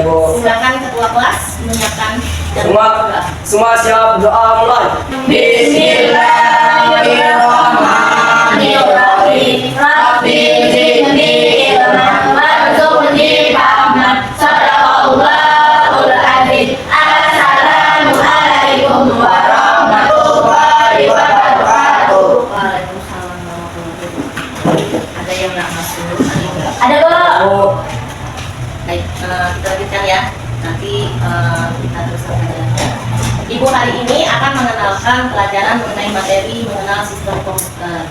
Ibu. Silakan ketua kelas menyiapkan dan Semua siap, doa mulai. Bismillahirrahmanirrahim. Rabbi zidni ilman warzuqni fahman. Shadaqallahul adzim. Assalamualaikum warahmatullahi wabarakatuh. Waalaikumsalam warahmatullahi wabarakatuh. Ada yang nggak masuk? Ada Bu. Baik, kita lanjutkan ya. Nanti kita teruskan pelajarannya. Ibu hari ini akan mengenalkan pelajaran mengenai materi mengenal sistem komputer.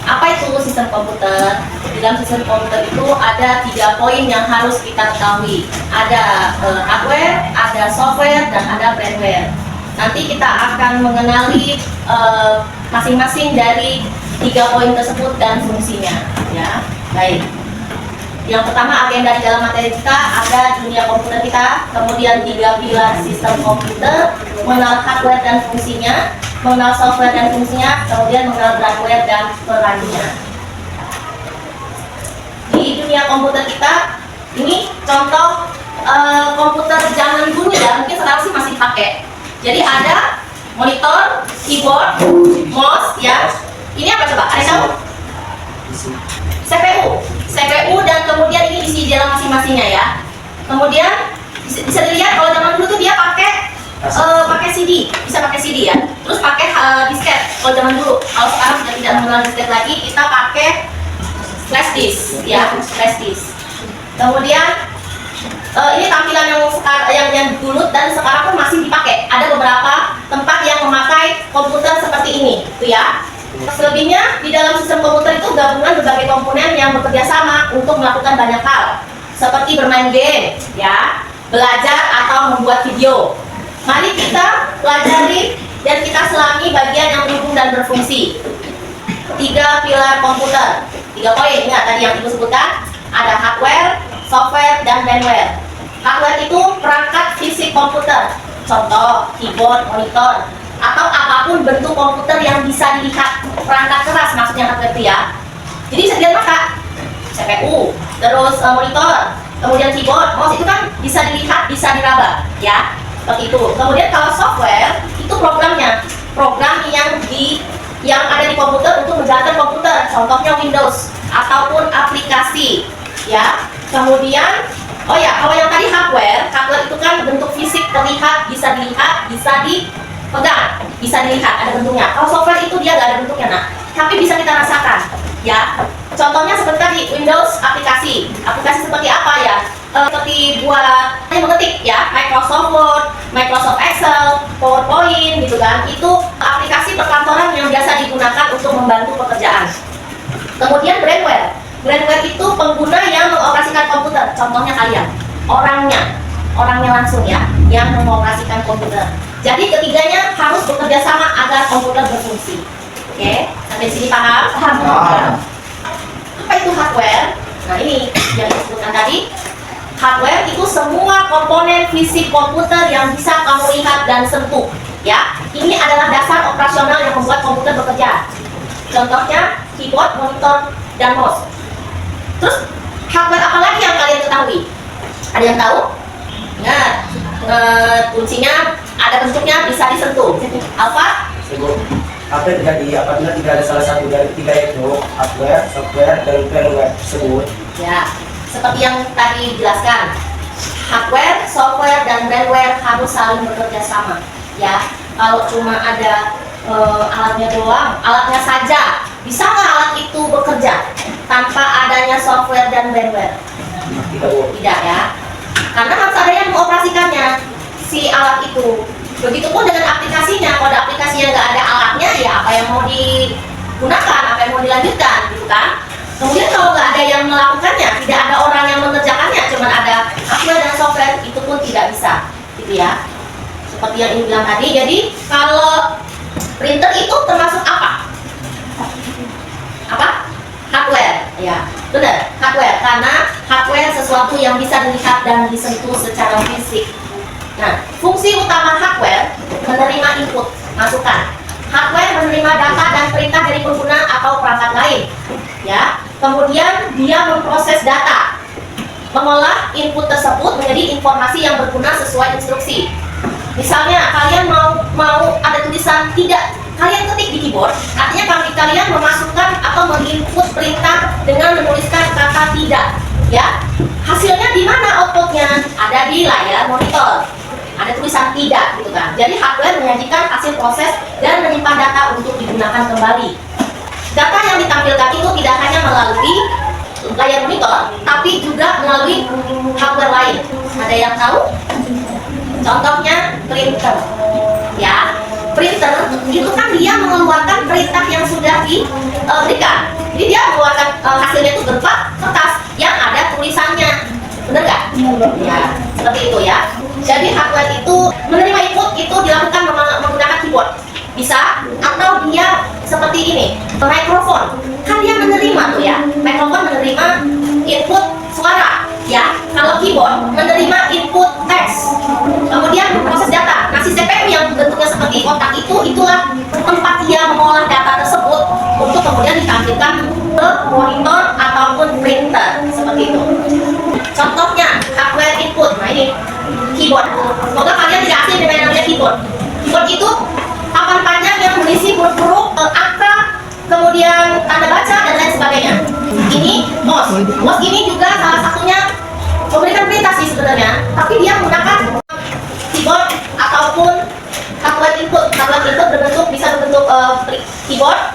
Apa itu sistem komputer? Di dalam sistem komputer itu ada 3 poin yang harus kita ketahui. Ada hardware, ada software, dan ada firmware. Nanti kita akan mengenali masing-masing dari 3 poin tersebut dan fungsinya. Ya, baik. Yang pertama, agenda di dalam materi kita ada dunia komputer kita, kemudian 3 pilar sistem komputer, mengenal hardware dan fungsinya, mengenal software dan fungsinya, kemudian mengenal firmware dan perannya. Di dunia komputer kita, ini contoh komputer zaman dulu ya, mungkin sekarang sih masih pakai. Jadi ada monitor, keyboard, mouse ya. Ini apa coba? Ada tahu? CPU dan kemudian ini isi dalam masing-masingnya ya. Kemudian bisa dilihat kalau zaman dulu tuh dia pakai CD, bisa pakai CD ya. Terus pakai disket kalau zaman dulu. Kalau sekarang sudah tidak menggunakan disket lagi, kita pakai flash disk ya, flash disk. Kemudian ini tampilan yang dulu dan sekarang pun masih dipakai. Ada beberapa tempat yang memakai komputer seperti ini, tuh ya. Selebihnya di dalam sistem komputer itu gabungan berbagai komponen yang bekerja sama untuk melakukan banyak hal, seperti bermain game, ya, belajar atau membuat video. Mari kita pelajari dan kita selami bagian yang mendukung dan berfungsi. 3 pilar komputer, 3 poin. Ingat tadi yang Ibu sebutkan, ada hardware, software, dan firmware. Hardware itu perangkat fisik komputer, contoh keyboard, monitor, atau apapun bentuk komputer yang bisa dilihat, perangkat keras maksudnya hardware itu ya. Jadi bisa dilihat mata, CPU, terus monitor, kemudian keyboard, mouse itu kan bisa dilihat, bisa diraba ya, seperti itu. Kemudian kalau software itu programnya, program yang ada di komputer untuk menjalankan komputer, contohnya Windows ataupun aplikasi ya. Kemudian oh ya, kalau yang tadi hardware itu kan bentuk fisik, terlihat, bisa dilihat, bisa dipegang, bisa dilihat, ada bentuknya. Kalau software itu dia nggak ada bentuknya nak, tapi bisa kita rasakan ya. Contohnya seperti tadi Windows aplikasi seperti apa ya, seperti buat mengetik ya, Microsoft Word, Microsoft Excel, PowerPoint gitu kan. Itu aplikasi perkantoran yang biasa digunakan untuk membantu pekerjaan. Kemudian firmware itu pengguna yang mengoperasikan komputer, contohnya kalian, orangnya langsung ya, yang mengoperasikan komputer. Jadi ketiganya harus bekerja sama agar komputer berfungsi. Oke, sampai sini paham? Paham. Apa itu hardware? Nah ini yang disebutkan tadi. Hardware itu semua komponen fisik komputer yang bisa kamu lihat dan sentuh. Ya, ini adalah dasar operasional yang membuat komputer bekerja. Contohnya keyboard, monitor, dan mouse. Terus hardware apa lagi yang kalian ketahui? Ada yang tahu? Ingat, kuncinya ada bentuknya, bisa disentuh. Apa? Apa yang terjadi apabila tidak ada salah satu dari 3 itu, hardware, software, dan firmware tersebut? Ya, seperti yang tadi dijelaskan, hardware, software, dan firmware harus saling bekerja sama. Ya, kalau cuma ada alatnya doang, alatnya saja, bisa nggak alat itu bekerja tanpa adanya software dan firmware? Tidak ya, karena harus ada yang mengoperasikannya si alat itu. Begitupun dengan aplikasinya, kalau ada aplikasi yang nggak ada alatnya, ya apa yang mau digunakan, apa yang mau dilanjutkan, gitu kan? Kemudian kalau nggak ada yang melakukannya, tidak ada orang yang mengerjakannya, cuma ada hardware dan software, itu pun tidak bisa, gitu ya. Seperti yang ini bilang tadi, jadi kalau printer itu termasuk apa? Apa? Hardware, ya, benar, hardware, karena hardware sesuatu yang bisa dilihat dan disentuh secara fisik. Nah, fungsi utama hardware menerima input, masukan. Hardware menerima data dan perintah dari pengguna atau perangkat lain, ya. Kemudian dia memproses data. mengolah input tersebut menjadi informasi yang berguna sesuai instruksi. Misalnya kalian mau ada tulisan tidak, kalian ketik di keyboard, artinya kalian memasukkan atau menginput perintah dengan menuliskan kata tidak, ya. Hasilnya di mana outputnya? Ada di layar monitor. Ada tulisan tidak, gitu kan. Jadi hardware menyajikan hasil proses dan menyimpan data untuk digunakan kembali. Data yang ditampilkan itu tidak hanya melalui layar monitor, tapi juga melalui hardware lain. Ada yang tahu? Contohnya printer, ya. Printer itu kan dia mengeluarkan perintah yang sudah diberikan. Jadi dia mengeluarkan hasilnya itu berupa kertas yang ada tulisannya, benar nggak? Ya, seperti itu ya. Jadi hardware itu menerima input itu dilakukan menggunakan keyboard, bisa, atau dia seperti ini, mikrofon. Kan dia menerima tuh ya, mikrofon menerima input suara, ya. Kalau keyboard menerima input teks, kemudian proses data. Nah, si CPU yang bentuknya seperti kotak itulah tempat dia mengolah data tersebut untuk kemudian ditampilkan ke monitor ataupun printer, seperti itu. Contohnya hardware input, nah ini keyboard. Semoga kalian tidak asing dengan yang namanya keyboard. Keyboard itu papan panjang yang berisi huruf-huruf, angka, kemudian tanda baca dan lain sebagainya. Ini mouse. Mouse ini juga salah satunya memberikan perintah sih sebenarnya, tapi dia menggunakan keyboard ataupun hardware input. Hardware input bisa berbentuk keyboard,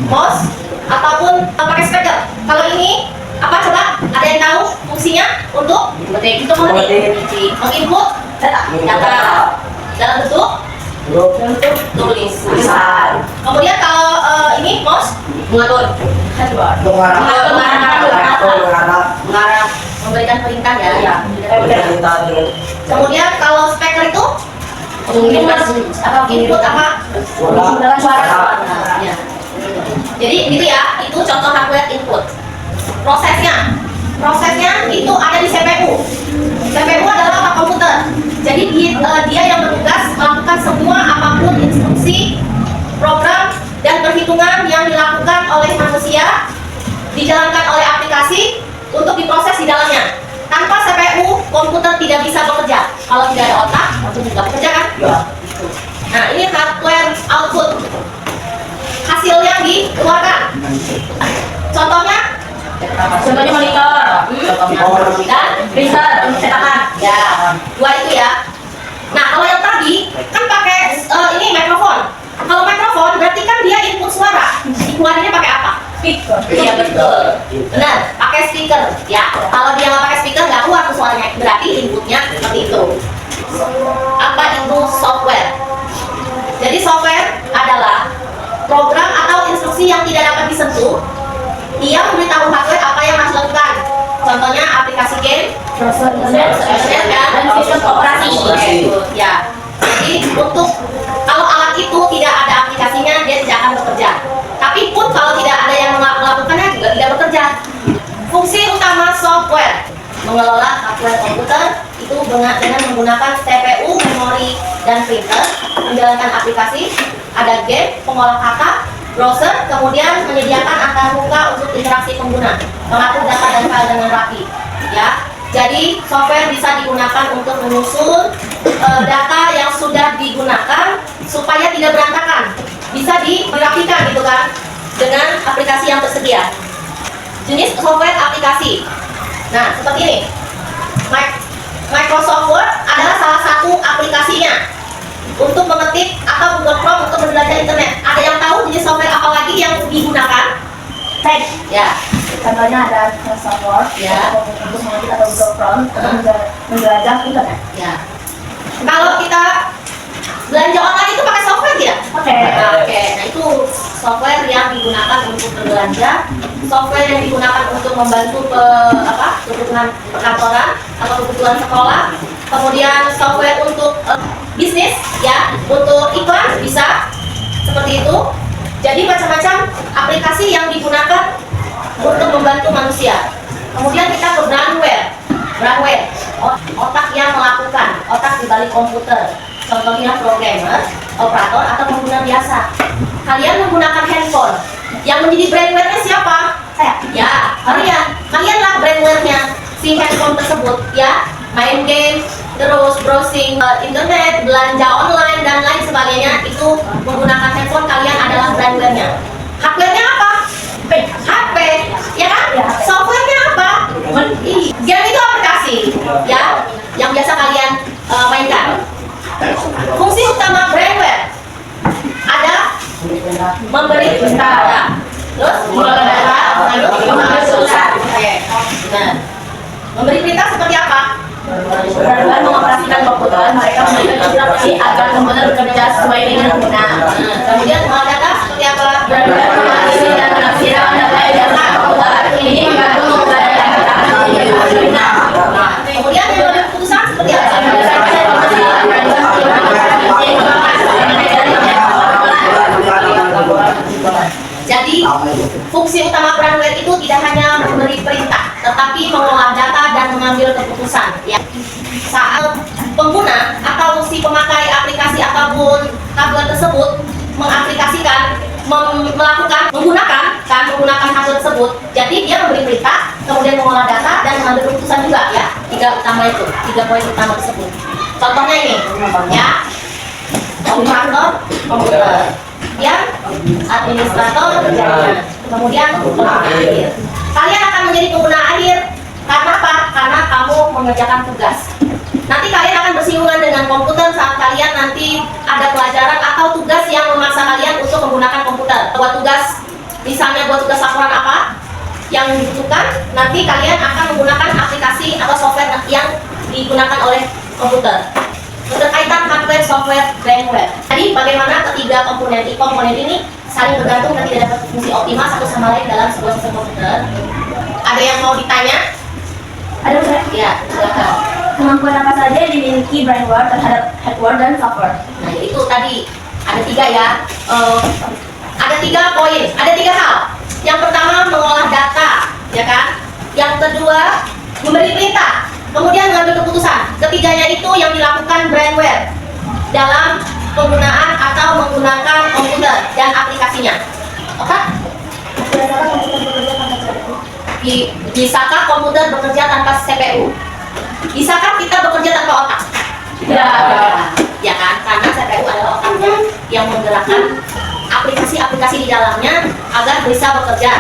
mouse, ataupun pakai speaker. Kalau ini apa coba? Ada yang tahu fungsinya? Untuk menginput data dalam bentuk tulisan. Kemudian kalau ini mouse mengatur, mengarah, memberikan perintah ya. Kemudian kalau speaker itu input apa? Suara. Ya. Jadi gitu ya, itu contoh hardware input. Prosesnya itu ada di CPU. CPU adalah otak komputer. Jadi dia yang bertugas melakukan semua apapun instruksi, program, dan perhitungan yang dilakukan oleh manusia, dijalankan oleh aplikasi untuk diproses di dalamnya. Tanpa CPU, komputer tidak bisa bekerja. Kalau tidak ada otak, komputer tidak bekerja kan? Ya. Nah, ini hardware output. Hasil yang dikeluarkan. Contohnya monitor, dan printer untuk cetakan. Ya, dua itu ya. Nah, kalau yang tadi kan pakai ini mikrofon. Kalau mikrofon berarti kan dia input suara. Dikeluarinnya pakai apa? Speaker. Iya betul. Benar, pakai speaker. Ya, kalau dia nggak pakai speaker nggak keluar tuh suaranya. Berarti inputnya seperti itu. Apa itu software? Jadi software adalah program atau instruksi yang tidak dapat disentuh. Dia memberitahu hardware apa yang harus dilakukan. Contohnya aplikasi game, dan sistem operasi. Ya. Jadi untuk kalau alat itu tidak ada aplikasinya, dia tidak akan bekerja. Tapi pun kalau tidak ada yang melakukannya juga tidak bekerja. Fungsi utama software mengelola hardware komputer itu dengan menggunakan CPU, memori, dan printer, menjalankan aplikasi, ada game, pengolah kata, browser, kemudian menyediakan antar muka untuk interaksi pengguna, mengatur data dan file dengan rapi. Ya, jadi software bisa digunakan untuk menyusun data yang sudah digunakan supaya tidak berantakan, bisa dirapikan gitu kan dengan aplikasi yang tersedia. Jenis software aplikasi. Nah, seperti ini. Microsoft Word adalah salah satu aplikasinya untuk mengetik atau Google Chrome untuk berbelanja internet. Ada yang tahu jenis software apa lagi yang digunakan? Tag, ya. Contohnya ada Microsoft Word, ya, untuk mengetik atau Google Chrome untuk menjelajah internet. Ya. Kalau kita belanja online itu pakai software tidak? Oke. Nah itu software yang digunakan untuk berbelanja, software yang digunakan untuk membantu kebutuhan perkantoran atau kebutuhan sekolah, kemudian software untuk bisnis, ya, untuk iklan bisa seperti itu. Jadi macam-macam aplikasi yang digunakan untuk membantu manusia. Kemudian kita ke brandware, otak yang melakukan, otak di balik komputer. Contohnya programmer, operator, atau pengguna biasa. Kalian menggunakan handphone. Yang menjadi brandware-nya siapa? Saya. Ya, kalian. Kalianlah brandware-nya. si handphone tersebut ya, main game, terus browsing internet, belanja online dan lain sebagainya, itu menggunakan handphone kalian adalah brandware-nya. Hardware-nya apa? HP, ya kan? Software-nya apa? Game itu aplikasi, ya, yang biasa kalian mainkan. Fungsi utama brandware ada memberi perintah, terus mengelola data, mengambil keputusan. Oke, benar. Memberi perintah seperti apa? Brandware mengoperasikan komputer, mereka memberikan instruksi agar komputer bekerja sesuai dengan guna. Kemudian mengelola data seperti apa? Brandware menganalisis dan menafsirkan data yang datang ke komputer. Ini membantu mengubah data menjadi guna. Kemudian mengambil keputusan seperti apa? Jadi, fungsi utama brandware itu tidak hanya memberi perintah, tetapi mengolah data dan mengambil keputusan. Ya. Saat pengguna atau si pemakai aplikasi ataupun hardware tersebut mengaplikasikan, menggunakan hardware tersebut, jadi dia memberi perintah, kemudian mengolah data dan mengambil keputusan juga, ya. Tiga poin utama tersebut. Contohnya ini, ya, operator komputer, yang administrator jaringan, kemudian pengguna akhir. Kalian akan menjadi pengguna akhir karena apa? Karena kamu mengerjakan tugas. Nanti kalian akan bersinggungan dengan komputer saat kalian nanti ada pelajaran atau tugas yang memaksa kalian untuk menggunakan komputer. Buat tugas, misalnya buat tugas laporan apa yang dibutuhkan, nanti kalian akan menggunakan aplikasi atau software yang digunakan oleh komputer. Berkaitan hardware, software, brandware. Jadi bagaimana ketiga komponen ini saling bergantung dan tidak dapat fungsi optimal satu sama lain dalam sebuah sistem komputer. Ada yang mau ditanya? Ada Ustaz? Ya, silakan. Kemampuan apa saja yang dimiliki brandware terhadap hardware dan software? Nah, itu tadi ada tiga ya. Ada 3 poin, ada 3 hal. Yang pertama mengolah data, ya kan? Yang kedua memberi perintah, kemudian mengambil keputusan. Ketiganya itu yang dilakukan brandware dalam penggunaan atau menggunakan komputer dan aplikasinya. Oke? Bisakah komputer bekerja tanpa CPU? Bisakah kita bekerja tanpa otak? Ya. Ya kan? Karena CPU adalah otaknya yang menggerakkan aplikasi-aplikasi di dalamnya agar bisa bekerja.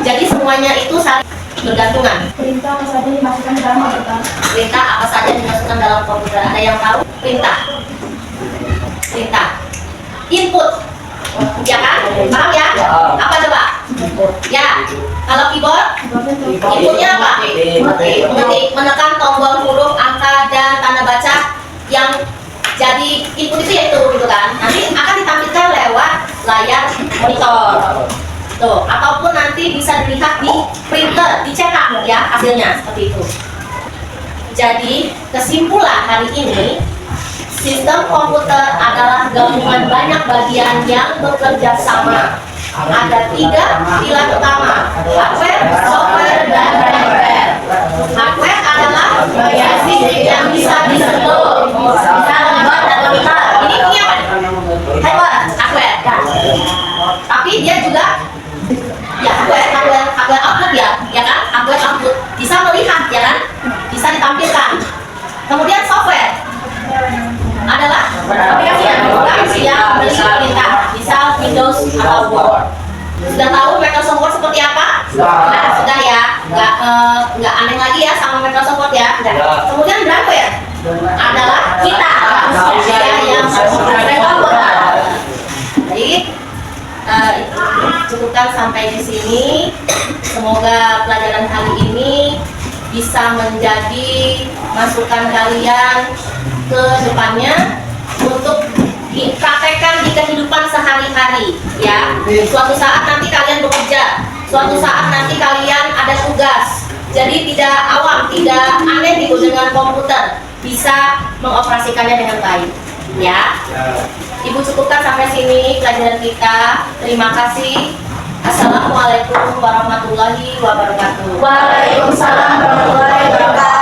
Jadi semuanya itu saling bergantungan. Perintah apa saja dimasukkan dalam komputer? Perintah apa saja dimasukkan dalam komputer? Ada yang tahu? Perintah. Input. Ya kan? Paham ya? Apa coba? Ya. Kalau keyboard, inputnya apa? Mengetik, menekan tombol huruf, angka, dan tanda baca yang jadi input itu yaitu gitu kan. Nanti akan ditampilkan lewat layar monitor. Tuh, ataupun nanti bisa dilihat di printer, dicetak ya hasilnya seperti itu. Jadi kesimpulan hari ini, sistem komputer adalah gabungan banyak bagian yang bekerja sama. Ada 3 pilar utama: hardware, software, dan brandware. Hardware adalah bagian fisik yang bisa disentuh, bisa dibuat dan monitor. Ini punya apa? Hardware. Tapi dia juga ya hardware output ya kan? Hardware output bisa melihat ya kan? Bisa ditampilkan. Kemudian software adalah aplikasi yang beri perintah, bisa Windows atau Word. Sudah tahu Microsoft Word seperti apa? Nah, sudah ya, nggak aneh lagi ya sama Microsoft Word ya. Kemudian brandware adalah kita manusia yang menggunakan komputer. Jadi cukupkan sampai di sini. Semoga pelajaran kali ini bisa menjadi masukan kalian ke depannya untuk dipraktekkan di kehidupan sehari-hari ya. Suatu saat nanti kalian bekerja, suatu saat nanti kalian ada tugas, jadi tidak awam, tidak aneh gitu dengan komputer, bisa mengoperasikannya dengan baik ya. Ibu cukupkan sampai sini pelajaran kita. Terima kasih. Assalamualaikum warahmatullahi wabarakatuh. Waalaikumsalam warahmatullahi wabarakatuh.